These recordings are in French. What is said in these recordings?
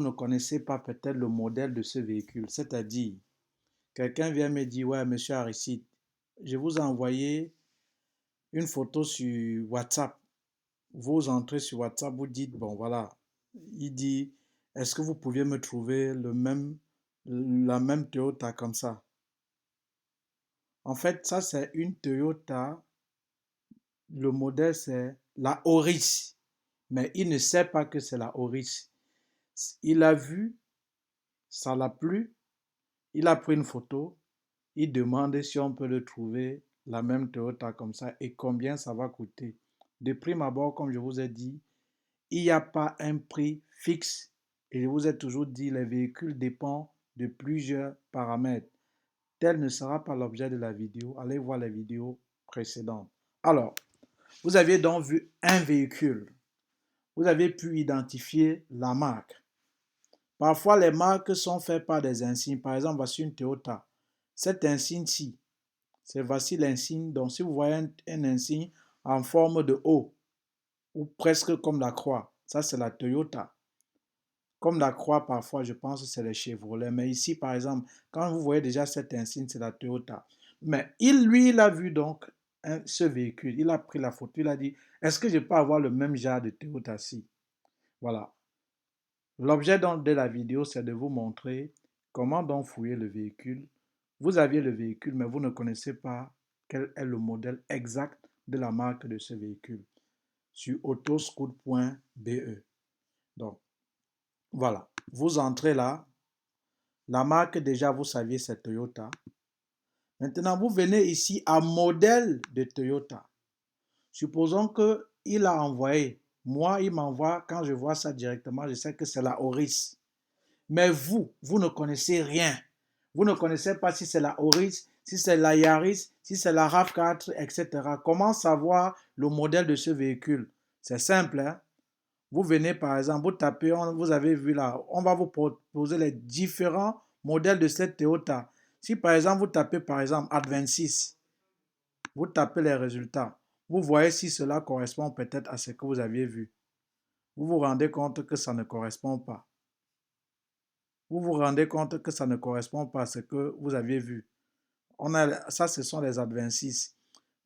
Vous ne connaissez pas peut-être le modèle de ce véhicule. C'est-à-dire, quelqu'un vient me dire, ouais, monsieur Aristide, je vous ai envoyé une photo sur WhatsApp. Vous entrez sur WhatsApp, vous dites, bon voilà, il dit, est-ce que vous pouviez me trouver la même Toyota comme ça? En fait, ça c'est une Toyota, le modèle c'est la Auris, mais il ne sait pas que c'est la Auris. Il a vu, ça l'a plu, il a pris une photo, il demande si on peut le trouver, la même Toyota comme ça, et combien ça va coûter. De prime abord, comme je vous ai dit, il n'y a pas un prix fixe. Et je vous ai toujours dit, les véhicules dépendent de plusieurs paramètres. Tel ne sera pas l'objet de la vidéo. Allez voir les vidéos précédentes. Alors, vous aviez donc vu un véhicule. Vous avez pu identifier la marque. Parfois, les marques sont faites par des insignes. Par exemple, voici une Toyota. Cet insigne-ci, c'est voici l'insigne. Donc, si vous voyez un insigne en forme de O, ou presque comme la croix, ça c'est la Toyota. Comme la croix, parfois, je pense que c'est les Chevrolet. Mais ici, par exemple, quand vous voyez déjà cet insigne, c'est la Toyota. Mais il a vu donc ce véhicule. Il a pris la photo. Il a dit, est-ce que je peux avoir le même genre de Toyota-ci? Voilà. L'objet de la vidéo, c'est de vous montrer comment donc fouiller le véhicule. Vous aviez le véhicule, mais vous ne connaissez pas quel est le modèle exact de la marque de ce véhicule sur autoscoot.be. Donc, voilà. Vous entrez là. La marque, déjà, vous saviez, c'est Toyota. Maintenant, vous venez ici à modèle de Toyota. Supposons qu'il a envoyé. Moi, il m'envoie, quand je vois ça directement, je sais que c'est la Auris. Mais vous ne connaissez rien. Vous ne connaissez pas si c'est la Auris, si c'est la Yaris, si c'est la RAV4, etc. Comment savoir le modèle de ce véhicule? C'est simple, hein? Vous venez par exemple, vous tapez, vous avez vu là, on va vous proposer les différents modèles de cette Toyota. Si par exemple, vous tapez par exemple Ad26, vous tapez les résultats. Vous voyez si cela correspond peut-être à ce que vous aviez vu. Vous vous rendez compte que ça ne correspond pas. Vous vous rendez compte que ça ne correspond pas à ce que vous aviez vu. Ça, ce sont les Ad26.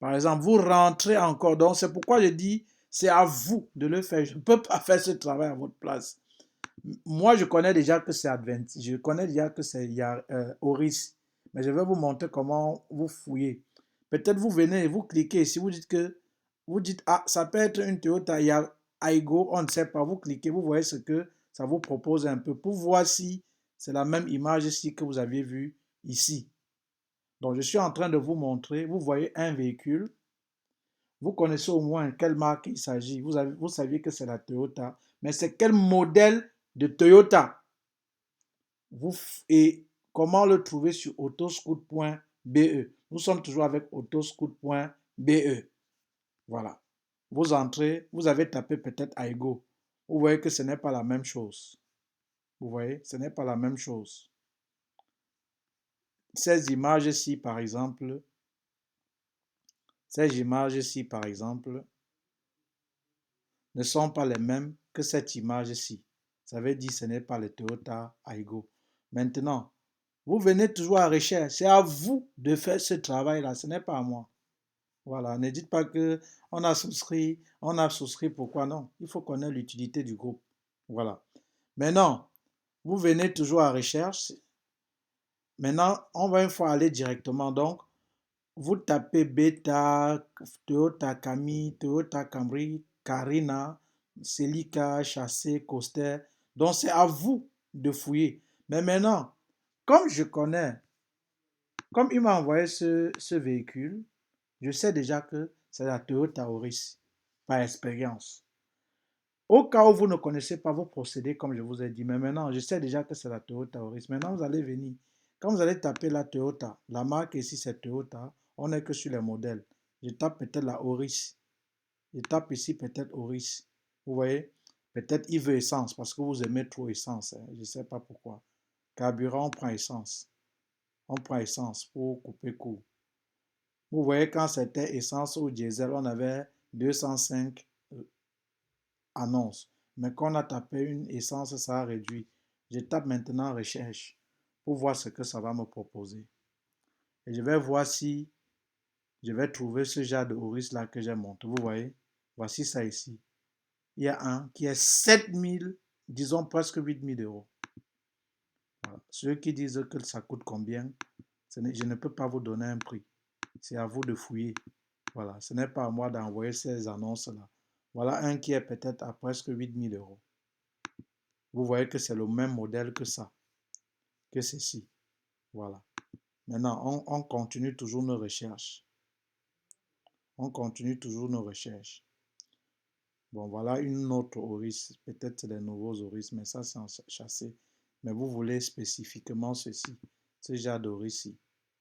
Par exemple, vous rentrez encore. Donc, c'est pourquoi je dis, c'est à vous de le faire. Je ne peux pas faire ce travail à votre place. Moi, je connais déjà que c'est Advent, je connais déjà que c'est Oris, mais je vais vous montrer comment vous fouillez. Peut-être vous venez et vous cliquez, si vous dites, ah, ça peut être une Toyota Aygo, on ne sait pas, vous cliquez, vous voyez ce que ça vous propose un peu pour voir si c'est la même image ici que vous aviez vu ici. Donc, je suis en train de vous montrer, vous voyez un véhicule, vous connaissez au moins quelle marque il s'agit. Vous saviez que c'est la Toyota. Mais c'est quel modèle de Toyota? Et comment le trouver sur autoscoot.be? Nous sommes toujours avec autoscoot.be. Voilà. Vous entrez, vous avez tapé peut-être Aigo. Vous voyez que ce n'est pas la même chose. Vous voyez, ce n'est pas la même chose. Ces images-ci, par exemple, ne sont pas les mêmes que cette image-ci. Ça veut dire que ce n'est pas le Toyota Aygo. Maintenant, vous venez toujours à recherche. C'est à vous de faire ce travail-là. Ce n'est pas à moi. Voilà. Ne dites pas que on a souscrit, pourquoi non? Il faut connaître l'utilité du groupe. Voilà. Maintenant, vous venez toujours à recherche. Maintenant, on va une fois aller directement. Donc, vous tapez Beta, Toyota Camry, Toyota Camry, Carina, Celica, Chassé, Coaster. Donc, c'est à vous de fouiller. Mais maintenant, comme je connais, comme il m'a envoyé ce véhicule, je sais déjà que c'est la Toyota Auris, par expérience. Au cas où vous ne connaissez pas vos procédés, comme je vous ai dit, mais maintenant, je sais déjà que c'est la Toyota Auris. Maintenant, vous allez venir. Quand vous allez taper la Toyota, la marque ici, c'est Toyota. On n'est que sur les modèles. Je tape peut-être la Auris. Je tape ici peut-être Auris. Vous voyez? Peut-être il veut essence parce que vous aimez trop essence, hein. Je ne sais pas pourquoi. Carburant, on prend essence. On prend essence pour couper court. Vous voyez, quand c'était essence ou diesel, on avait 205 annonces. Mais quand on a tapé une essence, ça a réduit. Je tape maintenant recherche pour voir ce que ça va me proposer. Et je vais voir si je vais trouver ce genre de Auris là que j'ai monté. Vous voyez, voici ça ici. Il y a un qui est 7000, disons presque 8000 euros. Voilà. Ceux qui disent que ça coûte combien, je ne peux pas vous donner un prix. C'est à vous de fouiller. Voilà, ce n'est pas à moi d'envoyer ces annonces-là. Voilà un qui est peut-être à presque 8000 euros. Vous voyez que c'est le même modèle que ça, que ceci. Voilà. Maintenant, on continue toujours nos recherches. On continue toujours nos recherches. Bon, voilà une autre Auris. Peut-être c'est les nouveaux Auris, mais ça, c'est en chassé. Mais vous voulez spécifiquement ceci, ce genre d'Auris-ci.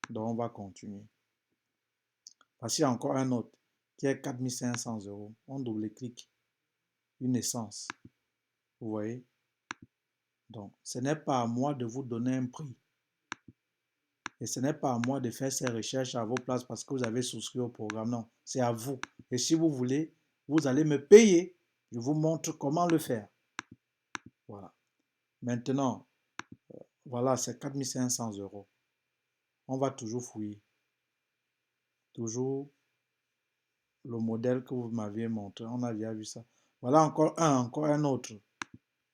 Donc, on va continuer. Voici encore un autre qui est 4500 euros. On double-clique. Une essence. Vous voyez? Donc, ce n'est pas à moi de vous donner un prix. Et ce n'est pas à moi de faire ces recherches à vos places parce que vous avez souscrit au programme. Non, c'est à vous. Et si vous voulez, vous allez me payer. Je vous montre comment le faire. Voilà. Maintenant, voilà, c'est 4500 euros. On va toujours fouiller. Toujours le modèle que vous m'aviez montré. On a déjà vu ça. Voilà encore un autre.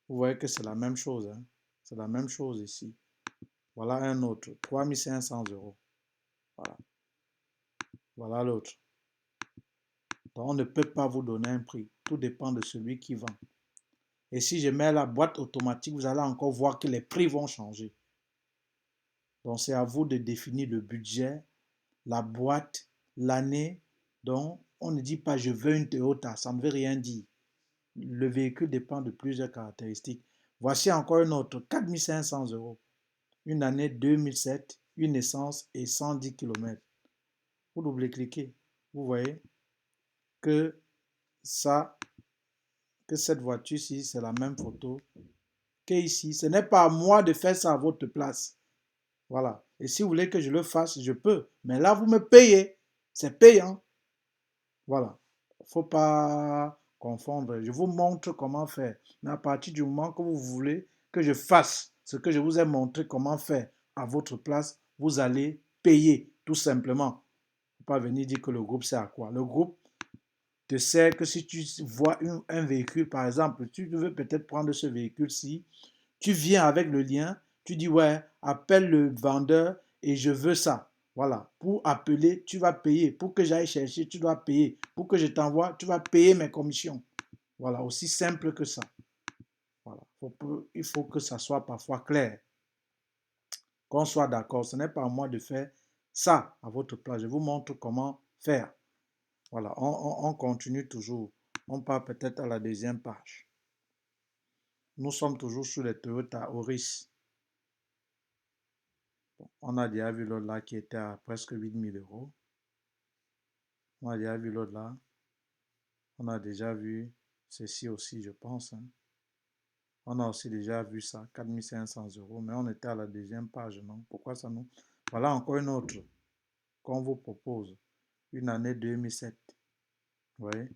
Vous voyez que c'est la même chose. Hein? C'est la même chose ici. Voilà un autre. 3500 euros. Voilà. Voilà l'autre. Donc, on ne peut pas vous donner un prix. Tout dépend de celui qui vend. Et si je mets la boîte automatique, vous allez encore voir que les prix vont changer. Donc, c'est à vous de définir le budget, la boîte, l'année. Donc, on ne dit pas je veux une Toyota, ça ne veut rien dire. Le véhicule dépend de plusieurs caractéristiques. Voici encore une autre, 4500 euros. Une année 2007, une essence et 110 km. Vous double-cliquez. Vous voyez que ça, que cette voiture-ci, c'est la même photo qu'ici. Ce n'est pas à moi de faire ça à votre place. Voilà. Et si vous voulez que je le fasse, je peux. Mais là, vous me payez. C'est payant. Voilà. Il ne faut pas confondre. Je vous montre comment faire. Mais à partir du moment que vous voulez que je fasse ce que je vous ai montré comment faire à votre place, vous allez payer, tout simplement. Il ne faut pas venir dire que le groupe sert à quoi. Le groupe te sert que si tu vois un véhicule, par exemple, tu veux peut-être prendre ce véhicule-ci, tu viens avec le lien, tu dis ouais, appelle le vendeur et je veux ça. Voilà, pour appeler, tu vas payer. Pour que j'aille chercher, tu dois payer. Pour que je t'envoie, tu vas payer mes commissions. Voilà, aussi simple que ça. Voilà, il faut que ça soit parfois clair. Qu'on soit d'accord, ce n'est pas à moi de faire ça à votre place. Je vous montre comment faire. Voilà, on continue toujours. On part peut-être à la deuxième page. Nous sommes toujours sur les Toyota Auris. Bon, on a déjà vu l'autre là qui était à presque 8000 euros. On a déjà vu l'autre là. On a déjà vu ceci aussi, je pense. Hein. On a aussi déjà vu ça, 4500 euros. Mais on était à la deuxième page, non? Pourquoi ça nous... Voilà encore une autre qu'on vous propose. Une année 2007. Vous voyez?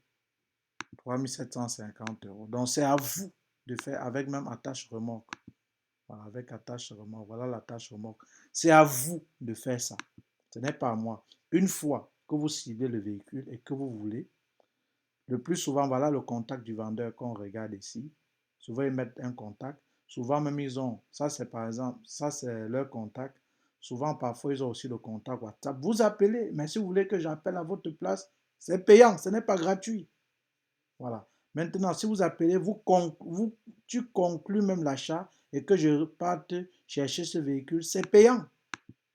3750 euros. Donc, c'est à vous de faire avec même attache remorque. Voilà, avec attache remorque. Voilà l'attache remorque. C'est à vous de faire ça. Ce n'est pas à moi. Une fois que vous ciblez le véhicule et que vous voulez, le plus souvent, voilà le contact du vendeur qu'on regarde ici. Souvent, ils mettent un contact. Souvent, même, ils ont, ça c'est par exemple, ça c'est leur contact. Souvent, parfois, ils ont aussi le contact WhatsApp. Vous appelez, mais si vous voulez que j'appelle à votre place, c'est payant, ce n'est pas gratuit. Voilà. Maintenant, si vous appelez, tu conclus même l'achat et que je parte chercher ce véhicule, c'est payant.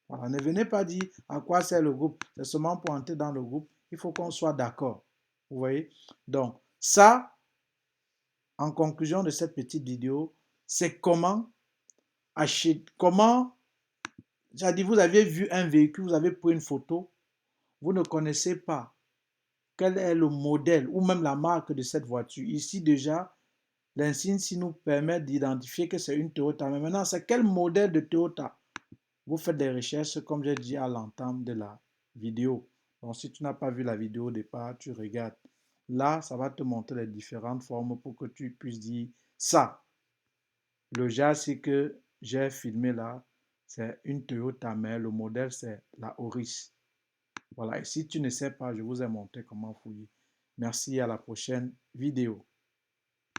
Voilà. Ne venez pas dire à quoi sert le groupe. C'est seulement pour entrer dans le groupe. Il faut qu'on soit d'accord. Vous voyez? Donc, ça, en conclusion de cette petite vidéo, c'est comment acheter, comment, j'ai dit, vous avez vu un véhicule, vous avez pris une photo, vous ne connaissez pas quel est le modèle ou même la marque de cette voiture. Ici déjà, l'insigne nous permet d'identifier que c'est une Toyota. Mais maintenant, c'est quel modèle de Toyota? Vous faites des recherches, comme j'ai dit à l'entame de la vidéo. Donc, si tu n'as pas vu la vidéo au départ, tu regardes. Là, ça va te montrer les différentes formes pour que tu puisses dire ça. Le châssis que j'ai filmé là, c'est une Toyota, mais le modèle c'est la Auris. Voilà, et si tu ne sais pas, je vous ai montré comment fouiller. Merci, à la prochaine vidéo.